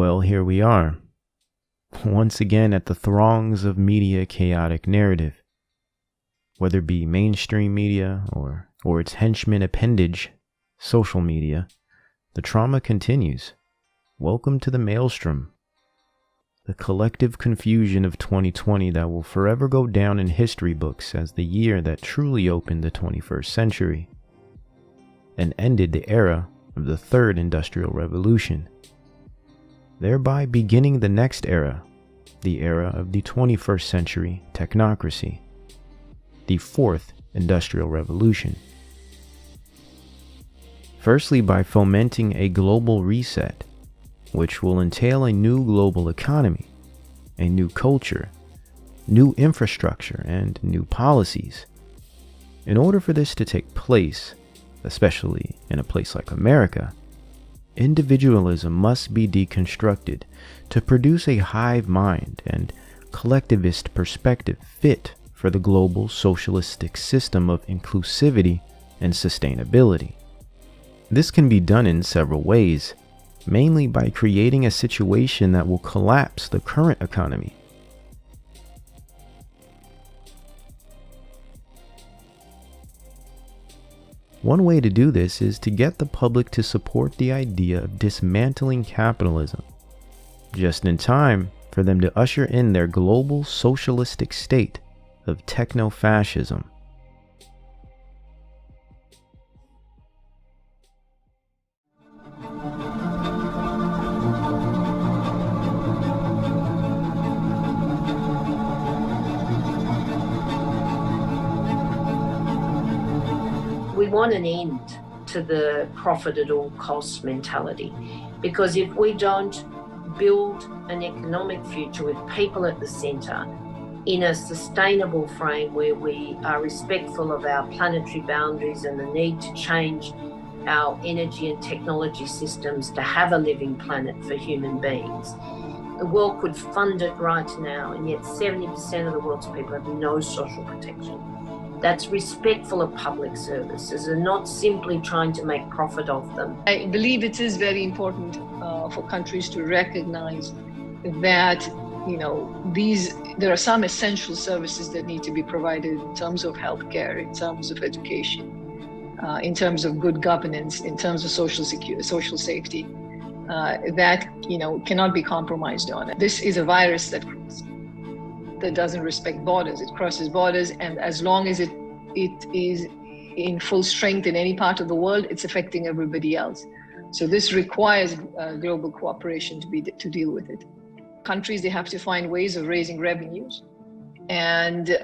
Well, here we are, once again at the throngs of media chaotic narrative. Whether it be mainstream media or its henchman appendage, social media, the trauma continues. Welcome to the maelstrom, the collective confusion of 2020 that will forever go down in history books as the year that truly opened the 21st century and ended the era of the third industrial revolution, thereby beginning the next era, the era of the 21st century technocracy, the fourth industrial revolution. Firstly, by fomenting a global reset, which will entail a new global economy, a new culture, new infrastructure, and new policies. In order for this to take place, especially in a place like America, individualism must be deconstructed to produce a hive mind and collectivist perspective fit for the global socialistic system of inclusivity and sustainability. This can be done in several ways, mainly by creating a situation that will collapse the current economy. One way to do this is to get the public to support the idea of dismantling capitalism, just in time for them to usher in their global socialistic state of techno-fascism. We want an end to the profit at all costs mentality, because if we don't build an economic future with people at the centre in a sustainable frame where we are respectful of our planetary boundaries and the need to change our energy and technology systems to have a living planet for human beings. The world could fund it right now, and yet 70% of the world's people have no social protection. That's respectful of public services and not simply trying to make profit of them. I believe it is very important for countries to recognize that, there are some essential services that need to be provided in terms of healthcare, in terms of education, in terms of good governance, in terms of social safety, that cannot be compromised on. This is a virus that doesn't respect borders. It crosses borders, and as long as it is in full strength in any part of the world, it's affecting everybody else. So this requires global cooperation to deal with it. Countries, they have to find ways of raising revenues, and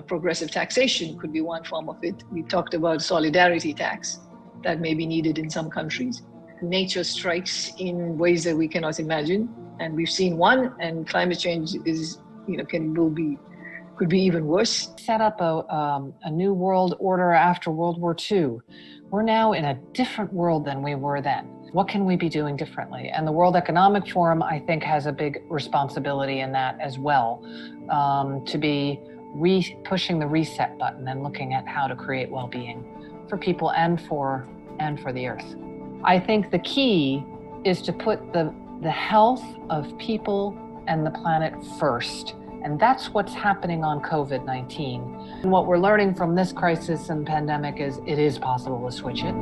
progressive taxation could be one form of it. We talked about solidarity tax that may be needed in some countries. Nature strikes in ways that we cannot imagine, and we've seen one, and climate change is could be even worse. Set up a new world order after World War II. We're now in a different world than we were then. What can we be doing differently? And the World Economic Forum, I think, has a big responsibility in that as well, to be pushing the reset button and looking at how to create well-being for people and for the earth. I think the key is to put the health of people and the planet first. And that's what's happening on COVID-19. And what we're learning from this crisis and pandemic is it is possible to switch it.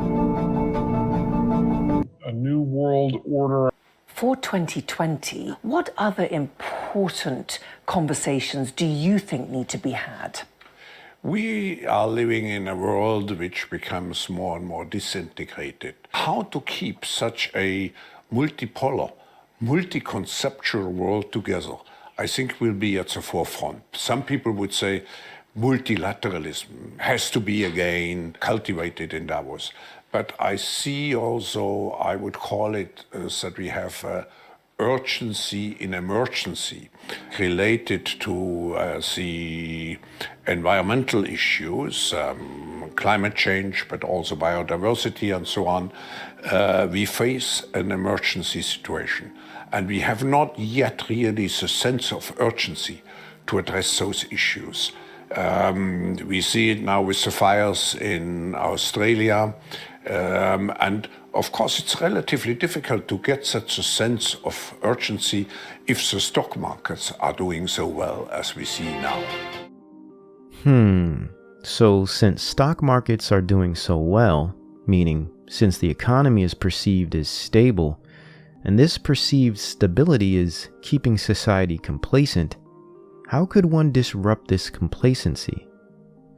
A new world order. For 2020, what other important conversations do you think need to be had? We are living in a world which becomes more and more disintegrated. How to keep such a multipolar, multi-conceptual world together, I think will be at the forefront. Some people would say multilateralism has to be again cultivated in Davos. But I see also, I would call it that we have urgency in emergency related to the environmental issues, climate change, but also biodiversity and so on. We face an emergency situation. And we have not yet really the sense of urgency to address those issues. We see it now with the fires in Australia, and Of course, it's relatively difficult to get such a sense of urgency if the stock markets are doing so well as we see now. So since stock markets are doing so well, meaning since the economy is perceived as stable, and this perceived stability is keeping society complacent, how could one disrupt this complacency?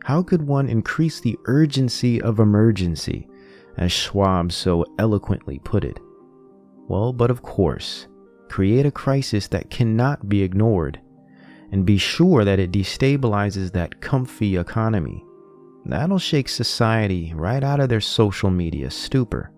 How could one increase the urgency of emergency, as Schwab so eloquently put it? Well, but of course, create a crisis that cannot be ignored, and be sure that it destabilizes that comfy economy. That'll shake society right out of their social media stupor.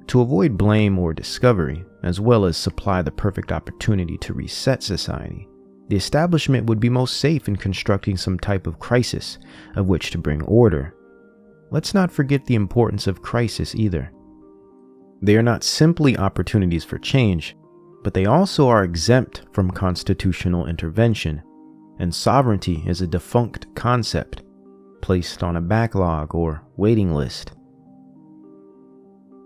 To avoid blame or discovery, as well as supply the perfect opportunity to reset society, the establishment would be most safe in constructing some type of crisis of which to bring order. Let's not forget the importance of crisis either. They are not simply opportunities for change, but they also are exempt from constitutional intervention, and sovereignty is a defunct concept, placed on a backlog or waiting list.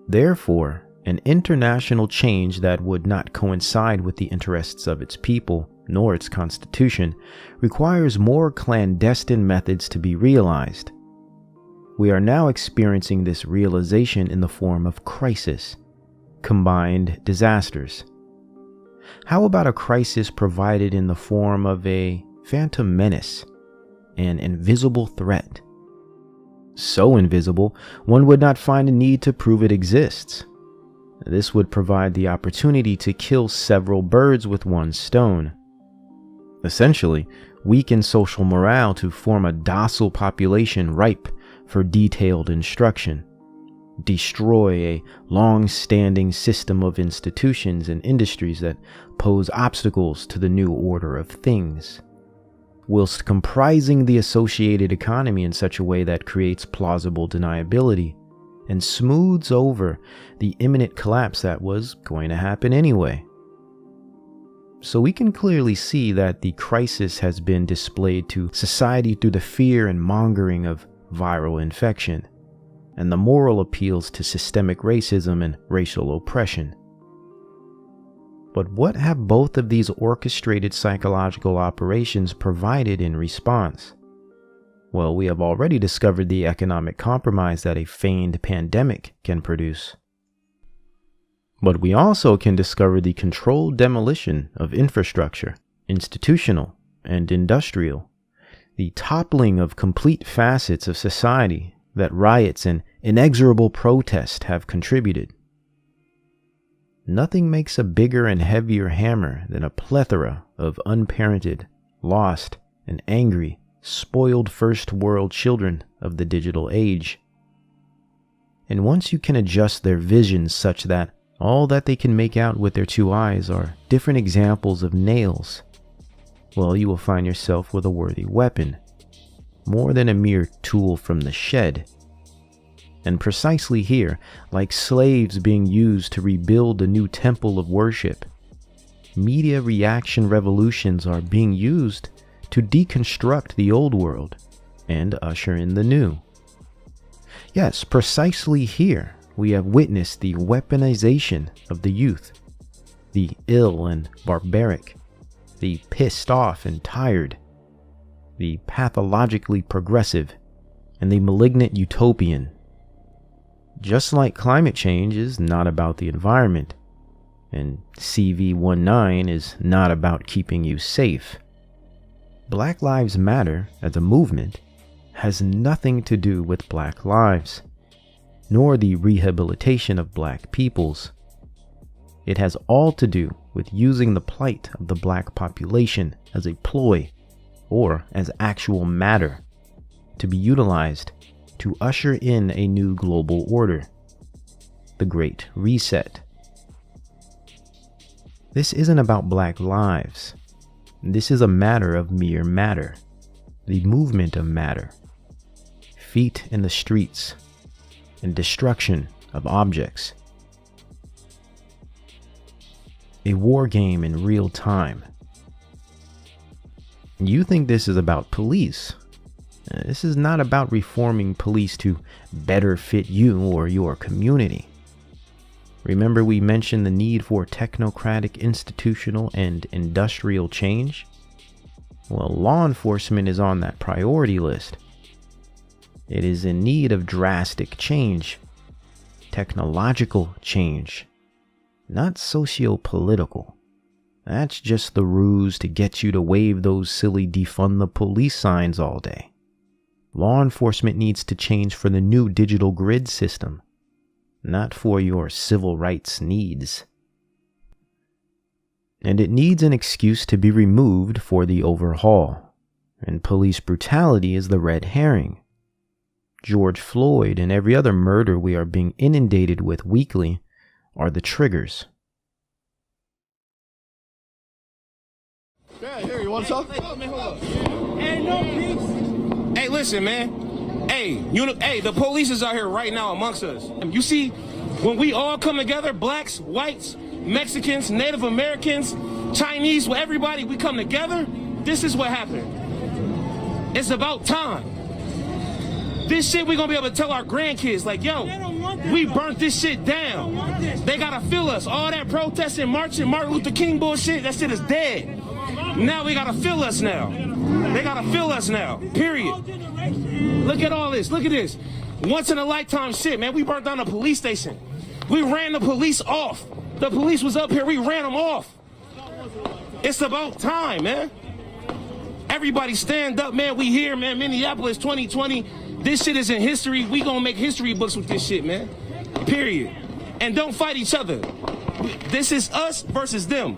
Therefore, an international change that would not coincide with the interests of its people nor its constitution requires more clandestine methods to be realized. We are now experiencing this realization in the form of crisis, combined disasters. How about a crisis provided in the form of a phantom menace, an invisible threat? So invisible, one would not find a need to prove it exists. This would provide the opportunity to kill several birds with one stone. Essentially, weaken social morale to form a docile population ripe for detailed instruction. Destroy a long-standing system of institutions and industries that pose obstacles to the new order of things, whilst comprising the associated economy in such a way that creates plausible deniability and smooths over the imminent collapse that was going to happen anyway. So we can clearly see that the crisis has been displayed to society through the fear and mongering of viral infection, and the moral appeals to systemic racism and racial oppression. But what have both of these orchestrated psychological operations provided in response? Well, we have already discovered the economic compromise that a feigned pandemic can produce. But we also can discover the controlled demolition of infrastructure, institutional and industrial, the toppling of complete facets of society that riots and inexorable protest have contributed. Nothing makes a bigger and heavier hammer than a plethora of unparented, lost, and angry, spoiled first world children of the digital age. And once you can adjust their visions such that all that they can make out with their two eyes are different examples of nails, well, you will find yourself with a worthy weapon, more than a mere tool from the shed. And precisely here, like slaves being used to rebuild a new temple of worship, media reaction revolutions are being used to deconstruct the old world and usher in the new. Yes, precisely here, we have witnessed the weaponization of the youth, the ill and barbaric, the pissed off and tired, the pathologically progressive, and the malignant utopian. Just like climate change is not about the environment, and CV19 is not about keeping you safe, Black Lives Matter as a movement has nothing to do with Black lives, nor the rehabilitation of Black peoples. It has all to do with using the plight of the Black population as a ploy, or as actual matter, to be utilized to usher in a new global order, the Great Reset. This isn't about Black lives. This is a matter of mere matter, the movement of matter, feet in the streets, and destruction of objects. A war game in real time. You think this is about police, This is not about reforming police to better fit you or your community. Remember we mentioned the need for technocratic institutional and industrial change? Well, law enforcement is on that priority list. It is in need of drastic change, technological change, not socio-political. That's just the ruse to get you to wave those silly defund the police signs all day. Law enforcement needs to change for the new digital grid system, not for your civil rights needs. And it needs an excuse to be removed for the overhaul. And police brutality is the red herring. George Floyd and every other murder we are being inundated with weekly are the triggers. Yeah, here, you want some? Hey, no peace. Hey, listen, man. Hey, the police is out here right now amongst us. You see, when we all come together, blacks, whites, Mexicans, Native Americans, Chinese, well, everybody, we come together, this is what happened. It's about time. This shit we gonna be able to tell our grandkids, like, yo, we burnt this shit down. They gotta feel us. All that protesting, marching, Martin Luther King bullshit, that shit is dead. Now we gotta feel us now. They gotta feel us now, period. Look at all this, look at this. Once in a lifetime shit, man. We burnt down a police station. We ran the police off. The police was up here, we ran them off. It's about time, man. Everybody stand up, man. We here, man. Minneapolis 2020. This shit is in history. We gonna make history books with this shit, man. Period. And don't fight each other. This is us versus them.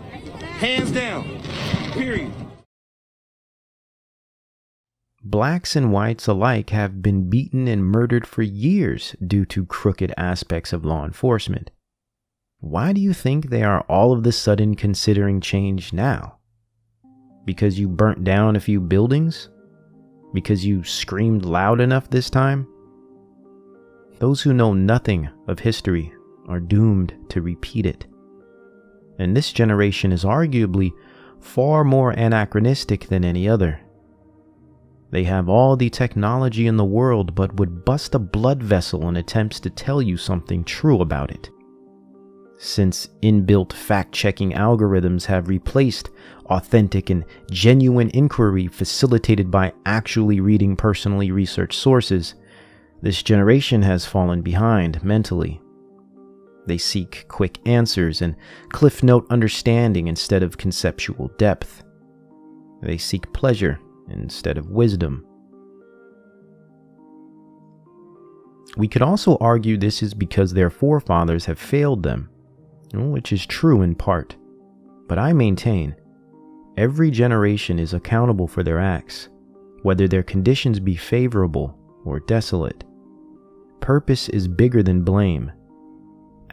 Hands down. Period. Blacks and whites alike have been beaten and murdered for years due to crooked aspects of law enforcement. Why do you think they are all of a sudden considering change now? Because you burnt down a few buildings? Because you screamed loud enough this time? Those who know nothing of history are doomed to repeat it. And this generation is arguably far more anachronistic than any other. They have all the technology in the world but would bust a blood vessel in attempts to tell you something true about it. Since inbuilt fact-checking algorithms have replaced authentic and genuine inquiry facilitated by actually reading personally researched sources, this generation has fallen behind mentally. They seek quick answers and cliff note understanding instead of conceptual depth. They seek pleasure instead of wisdom. We could also argue this is because their forefathers have failed them, which is true in part, but I maintain every generation is accountable for their acts, whether their conditions be favorable or desolate. Purpose is bigger than blame.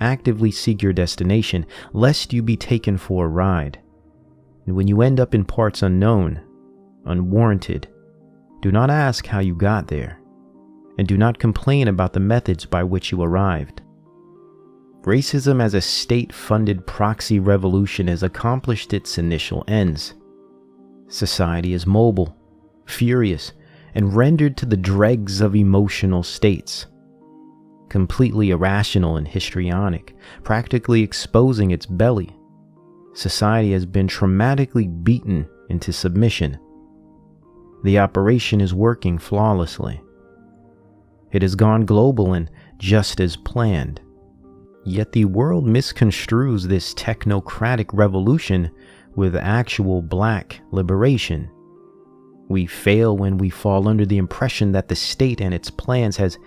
Actively seek your destination, lest you be taken for a ride. And when you end up in parts unknown, unwarranted, do not ask how you got there, and do not complain about the methods by which you arrived. Racism as a state-funded proxy revolution has accomplished its initial ends. Society is mobile, furious, and rendered to the dregs of emotional states. Completely irrational and histrionic, practically exposing its belly. Society has been traumatically beaten into submission. The operation is working flawlessly. It has gone global and just as planned. Yet the world misconstrues this technocratic revolution with actual black liberation. We fail when we fall under the impression that the state and its plans has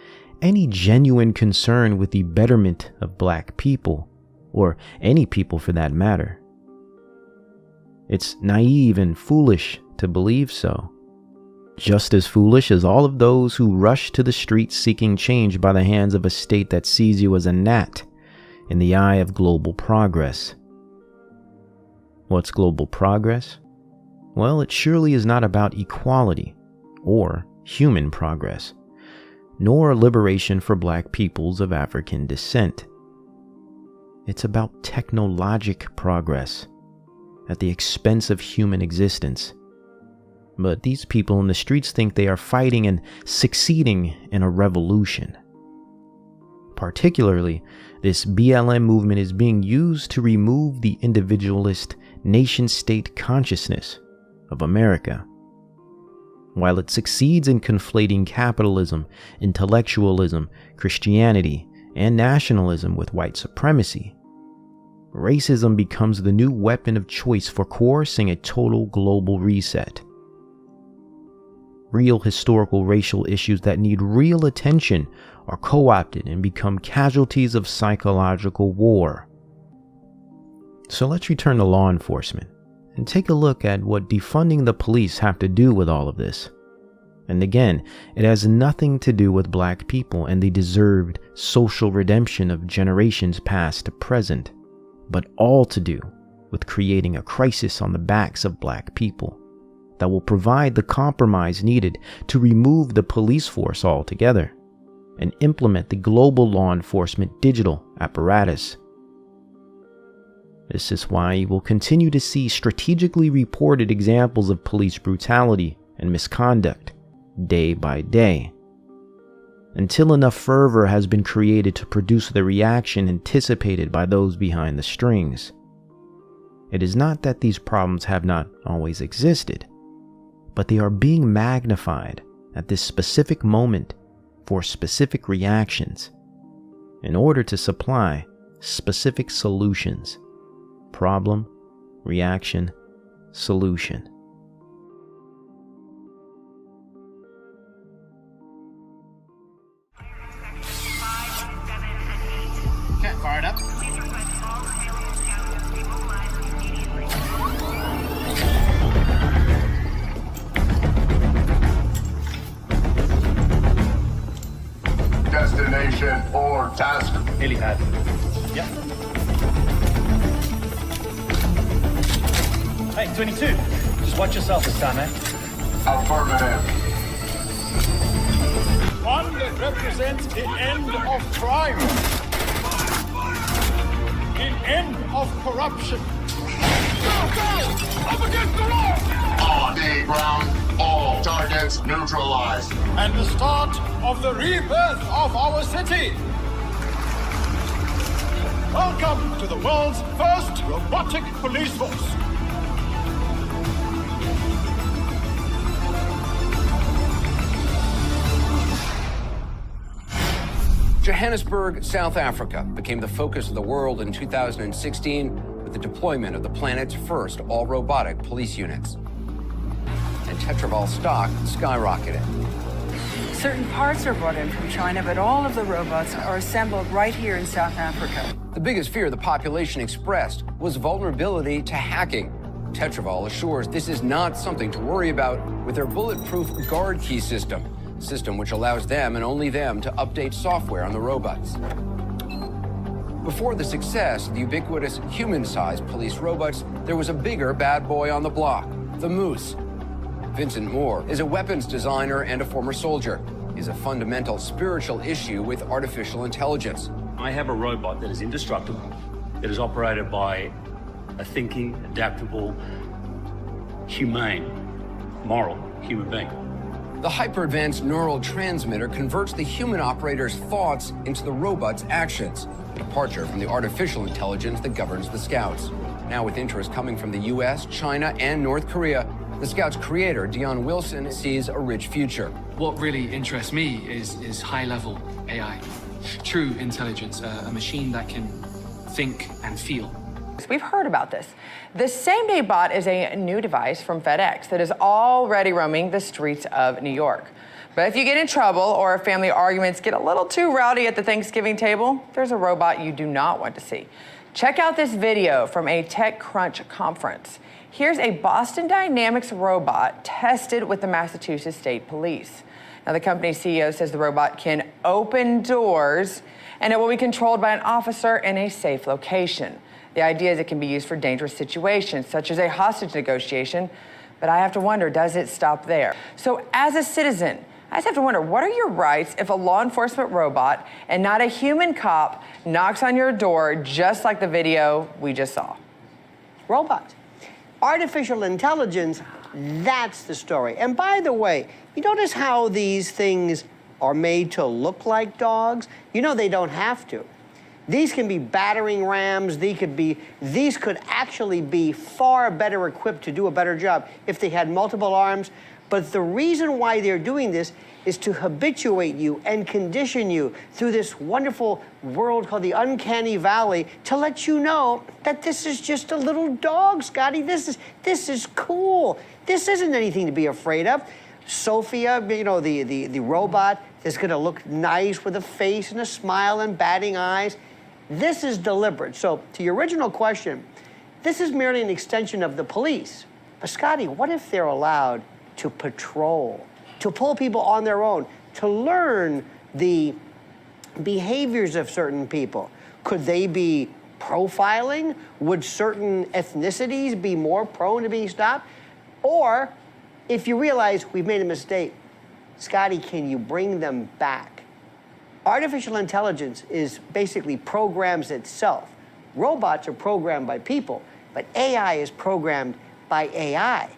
any genuine concern with the betterment of black people, or any people for that matter. It's naive and foolish to believe so. Just as foolish as all of those who rush to the streets seeking change by the hands of a state that sees you as a gnat in the eye of global progress. What's global progress? Well, it surely is not about equality or human progress, nor liberation for black peoples of African descent. It's about technologic progress at the expense of human existence. But these people in the streets think they are fighting and succeeding in a revolution. Particularly, this BLM movement is being used to remove the individualist nation-state consciousness of America. While it succeeds in conflating capitalism, intellectualism, Christianity, and nationalism with white supremacy, racism becomes the new weapon of choice for coercing a total global reset. Real historical racial issues that need real attention are co-opted and become casualties of psychological war. So let's return to law enforcement and take a look at what defunding the police have to do with all of this. And again, it has nothing to do with black people and the deserved social redemption of generations past to present, but all to do with creating a crisis on the backs of black people that will provide the compromise needed to remove the police force altogether and implement the global law enforcement digital apparatus. This is why you will continue to see strategically reported examples of police brutality and misconduct day by day, until enough fervor has been created to produce the reaction anticipated by those behind the strings. It is not that these problems have not always existed, but they are being magnified at this specific moment for specific reactions in order to supply specific solutions. Problem, reaction, solution. Okay, fire it up. Destination or task. Helipad. Yep. Hey, 22. Just watch yourself this time, man. Affirmative. One that represents the end of crime. The end of corruption. Go! Up against the wall! On the ground, all targets neutralized. And the start of the rebirth of our city. Welcome to the world's first robotic police force. Johannesburg, South Africa became the focus of the world in 2016 with the deployment of the planet's first all-robotic police units. And Tetraval stock skyrocketed. Certain parts are brought in from China, but all of the robots are assembled right here in South Africa. The biggest fear the population expressed was vulnerability to hacking. Tetraval assures this is not something to worry about with their bulletproof guard key system which allows them and only them to update software on the robots. Before the success of the ubiquitous human-sized police robots, there was a bigger bad boy on the block, the Moose. Vincent Moore is a weapons designer and a former soldier. Is a fundamental spiritual issue with artificial intelligence. I have a robot that is indestructible, that is operated by a thinking, adaptable, humane, moral human being. The hyper-advanced neural transmitter converts the human operator's thoughts into the robot's actions, a departure from the artificial intelligence that governs the Scouts. Now with interest coming from the US, China, and North Korea, the Scouts' creator, Dion Wilson, sees a rich future. What really interests me is high-level AI, true intelligence, a machine that can think and feel. We've heard about this. The same-day bot is a new device from FedEx that is already roaming the streets of New York. But if you get in trouble or if family arguments get a little too rowdy at the Thanksgiving table, there's a robot you do not want to see. Check out this video from a TechCrunch conference. Here's a Boston Dynamics robot tested with the Massachusetts State Police. Now, the company's CEO says the robot can open doors and it will be controlled by an officer in a safe location. The idea is it can be used for dangerous situations, such as a hostage negotiation, but I have to wonder, does it stop there? So as a citizen, I just have to wonder, what are your rights if a law enforcement robot and not a human cop knocks on your door just like the video we just saw? Robot. Artificial intelligence That's the story. And by the way, you notice how these things are made to look like dogs? You know they don't have to. These can be battering rams. These could actually be far better equipped to do a better job if they had multiple arms. But the reason why they're doing this is to habituate you and condition you through this wonderful world called the uncanny valley to let you know that this is just a little dog, Scotty. This is cool. This isn't anything to be afraid of. Sophia, you know, the robot is going to look nice with a face and a smile and batting eyes. This is deliberate. So to your original question, this is merely an extension of the police. But Scotty, what if they're allowed to patrol, to pull people on their own, to learn the behaviors of certain people? Could they be profiling? Would certain ethnicities be more prone to being stopped? Or if you realize we've made a mistake, Scotty, can you bring them back? Artificial intelligence is basically programs itself. Robots are programmed by people, but AI is programmed by AI.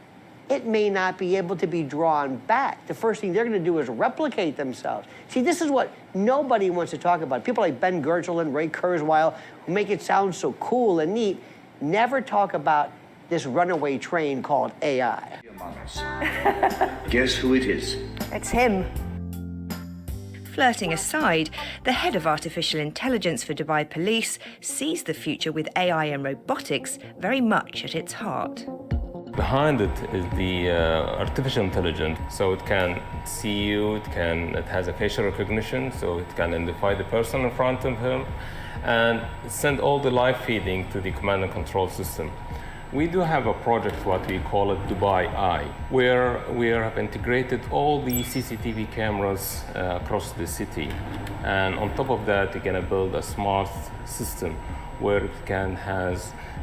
It may not be able to be drawn back. The first thing they're going to do is replicate themselves. See, this is what nobody wants to talk about. People like Ben Goertzel and Ray Kurzweil, who make it sound so cool and neat, never talk about this runaway train called AI. Guess who it is? It's him. Flirting aside, the head of artificial intelligence for Dubai Police sees the future with AI and robotics very much at its heart. Behind it is the artificial intelligence, so it can see you, it has a facial recognition, so it can identify the person in front of him and send all the live feeding to the command and control system. We do have a project, what we call it Dubai Eye, where we have integrated all the CCTV cameras across the city. And on top of that, we're going to build a smart system where it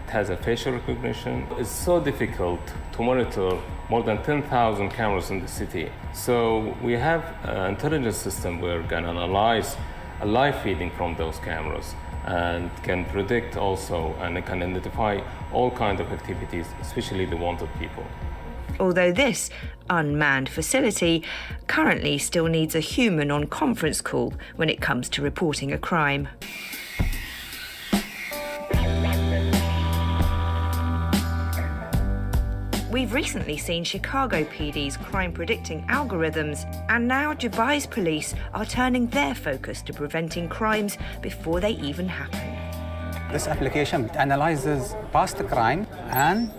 has a facial recognition. It's so difficult to monitor more than 10,000 cameras in the city. So we have an intelligence system where we can analyze a live feeding from those cameras and can predict also, and it can identify all kinds of activities, especially the wanted people. Although this unmanned facility currently still needs a human on conference call when it comes to reporting a crime. We've recently seen Chicago PD's crime-predicting algorithms, and now Dubai's police are turning their focus to preventing crimes before they even happen. This application analyzes past crime and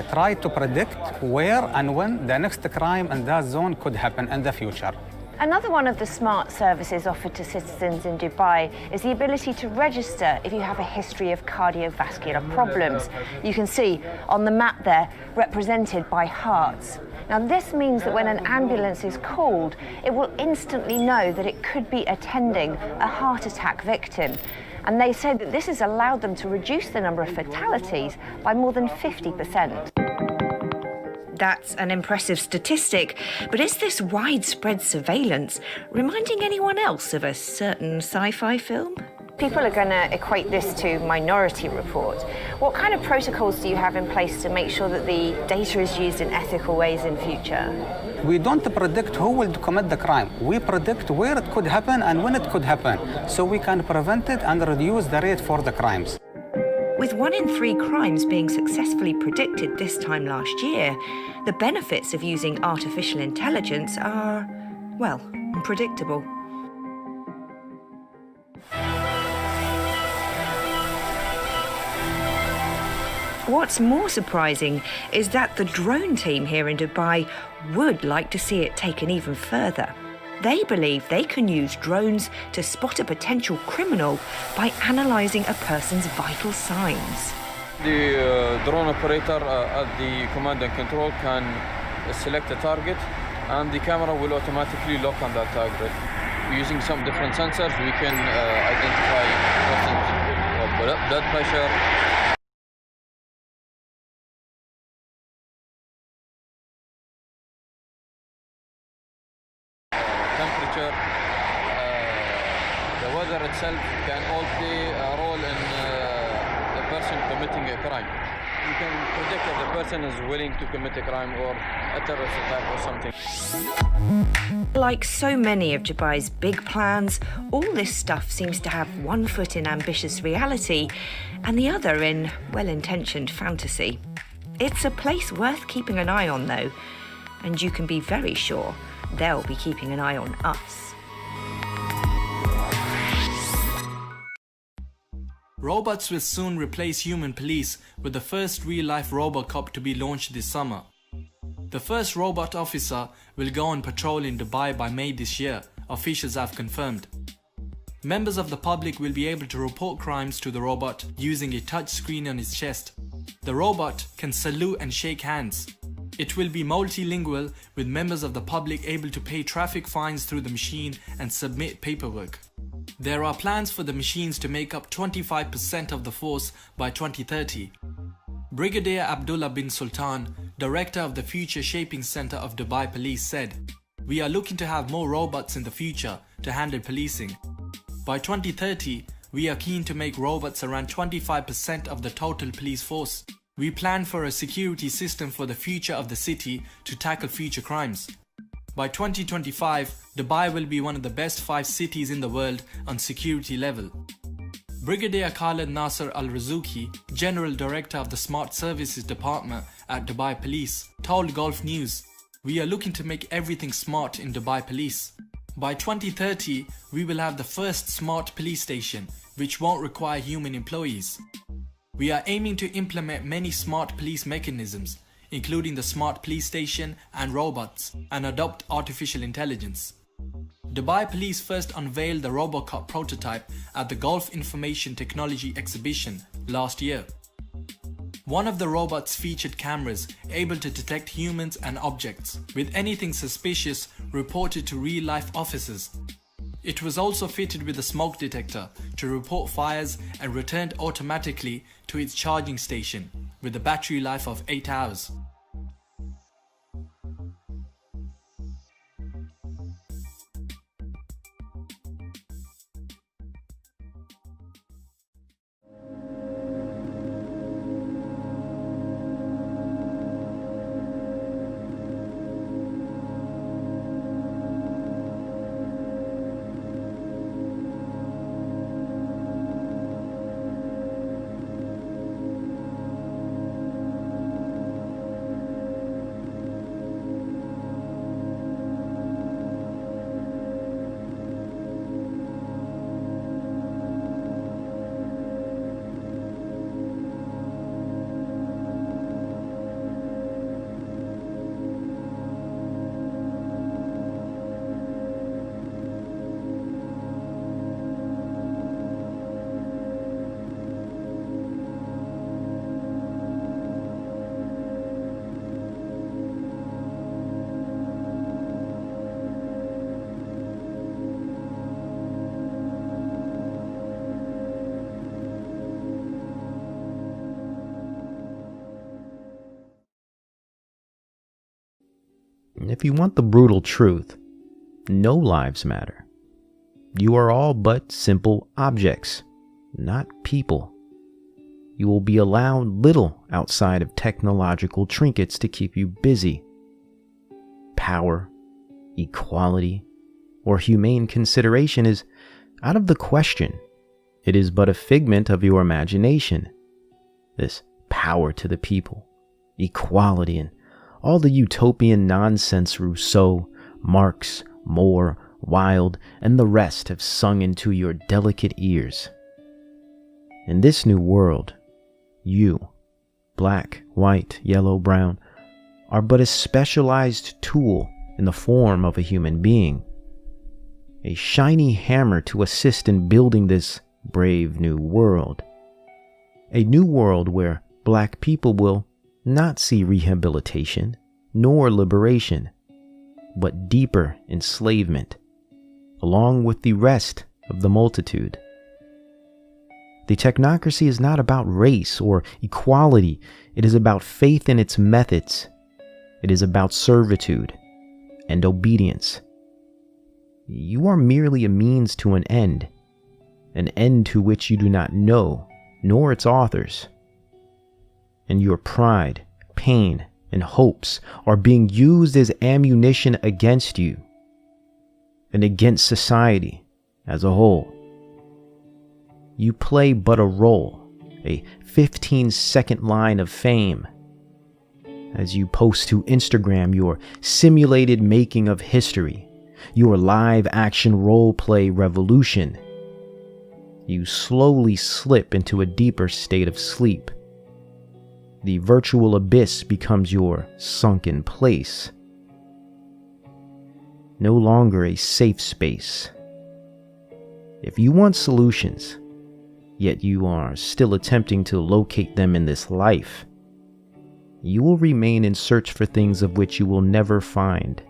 try to predict where and when the next crime in that zone could happen in the future. Another one of the smart services offered to citizens in Dubai is the ability to register if you have a history of cardiovascular problems. You can see on the map there, represented by hearts. Now this means that when an ambulance is called, it will instantly know that it could be attending a heart attack victim. And they say that this has allowed them to reduce the number of fatalities by more than 50%. That's an impressive statistic, but is this widespread surveillance reminding anyone else of a certain sci-fi film? People are going to equate this to Minority Report. What kind of protocols do you have in place to make sure that the data is used in ethical ways in future? We don't predict who will commit the crime. We predict where it could happen and when it could happen, so we can prevent it and reduce the rate for the crimes. With 1 in 3 crimes being successfully predicted this time last year, the benefits of using artificial intelligence are, well, predictable. What's more surprising is that the drone team here in Dubai would like to see it taken even further. They believe they can use drones to spot a potential criminal by analysing a person's vital signs. The drone operator at the command and control can select a target, and the camera will automatically lock on that target. Using some different sensors, we can identify blood pressure, temperature. The weather itself can all play a role in the person committing a crime. you can predict if the person is willing to commit a crime or a terrorist attack or something. Like so many of Dubai's big plans, all this stuff seems to have one foot in ambitious reality and the other in well-intentioned fantasy. It's a place worth keeping an eye on, though, and you can be very sure they'll be keeping an eye on us. Robots will soon replace human police, with the first real-life RoboCop to be launched this summer. The first robot officer will go on patrol in Dubai by May this year, officials have confirmed. Members of the public will be able to report crimes to the robot using a touch screen on its chest. The robot can salute and shake hands. It will be multilingual, with members of the public able to pay traffic fines through the machine and submit paperwork. There are plans for the machines to make up 25% of the force by 2030. Brigadier Abdullah bin Sultan, director of the Future Shaping Center of Dubai Police, said, "We are looking to have more robots in the future to handle policing. By 2030, we are keen to make robots around 25% of the total police force. We plan for a security system for the future of the city to tackle future crimes. By 2025, Dubai will be one of the best 5 cities in the world on security level." Brigadier Khaled Nasser Al-Razuki, General Director of the Smart Services Department at Dubai Police, told Gulf News, "We are looking to make everything smart in Dubai Police. By 2030, we will have the first smart police station, which won't require human employees. We are aiming to implement many smart police mechanisms, including the smart police station and robots, and adopt artificial intelligence." Dubai Police first unveiled the RoboCop prototype at the Gulf Information Technology Exhibition last year. One of the robots featured cameras able to detect humans and objects, with anything suspicious reported to real-life officers. It was also fitted with a smoke detector to report fires and returned automatically to its charging station, with a battery life of 8 hours. If you want the brutal truth, no lives matter. You are all but simple objects, not people. You will be allowed little outside of technological trinkets to keep you busy. Power, equality, or humane consideration is out of the question. It is but a figment of your imagination. This power to the people, equality, and all the utopian nonsense Rousseau, Marx, More, Wilde, and the rest have sung into your delicate ears. In this new world, you, black, white, yellow, brown, are but a specialized tool in the form of a human being. A shiny hammer to assist in building this brave new world. A new world where black people will not see rehabilitation nor liberation, but deeper enslavement, along with the rest of the multitude. The technocracy is not about race or equality. It is about faith in its methods. It is about servitude and obedience. You are merely a means to an end to which you do not know, nor its authors. and your pride, pain, and hopes are being used as ammunition against you and against society as a whole. You play but a role, a 15-second line of fame, as you post to Instagram your simulated making of history, your live-action role-play revolution. You slowly slip into a deeper state of sleep. The virtual abyss becomes your sunken place. No longer a safe space. If you want solutions, yet you are still attempting to locate them in this life, you will remain in search for things of which you will never find.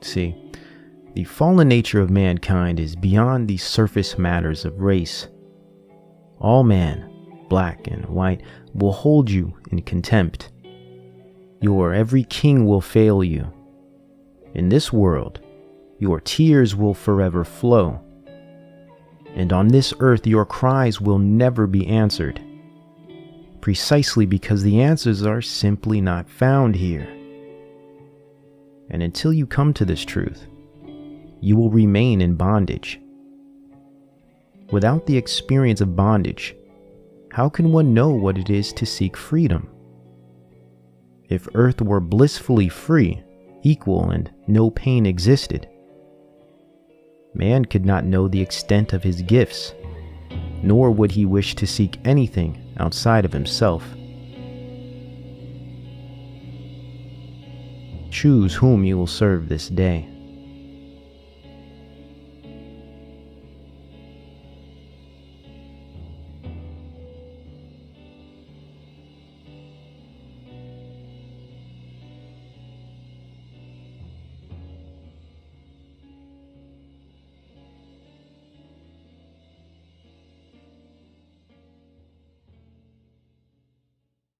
See, the fallen nature of mankind is beyond the surface matters of race. All man, black and white, will hold you in contempt. Your every king will fail you. In this world, your tears will forever flow. And on this earth, your cries will never be answered. Precisely because the answers are simply not found here. And until you come to this truth, you will remain in bondage. Without the experience of bondage, how can one know what it is to seek freedom? If earth were blissfully free, equal, and no pain existed, man could not know the extent of his gifts, nor would he wish to seek anything outside of himself. Choose whom you will serve this day.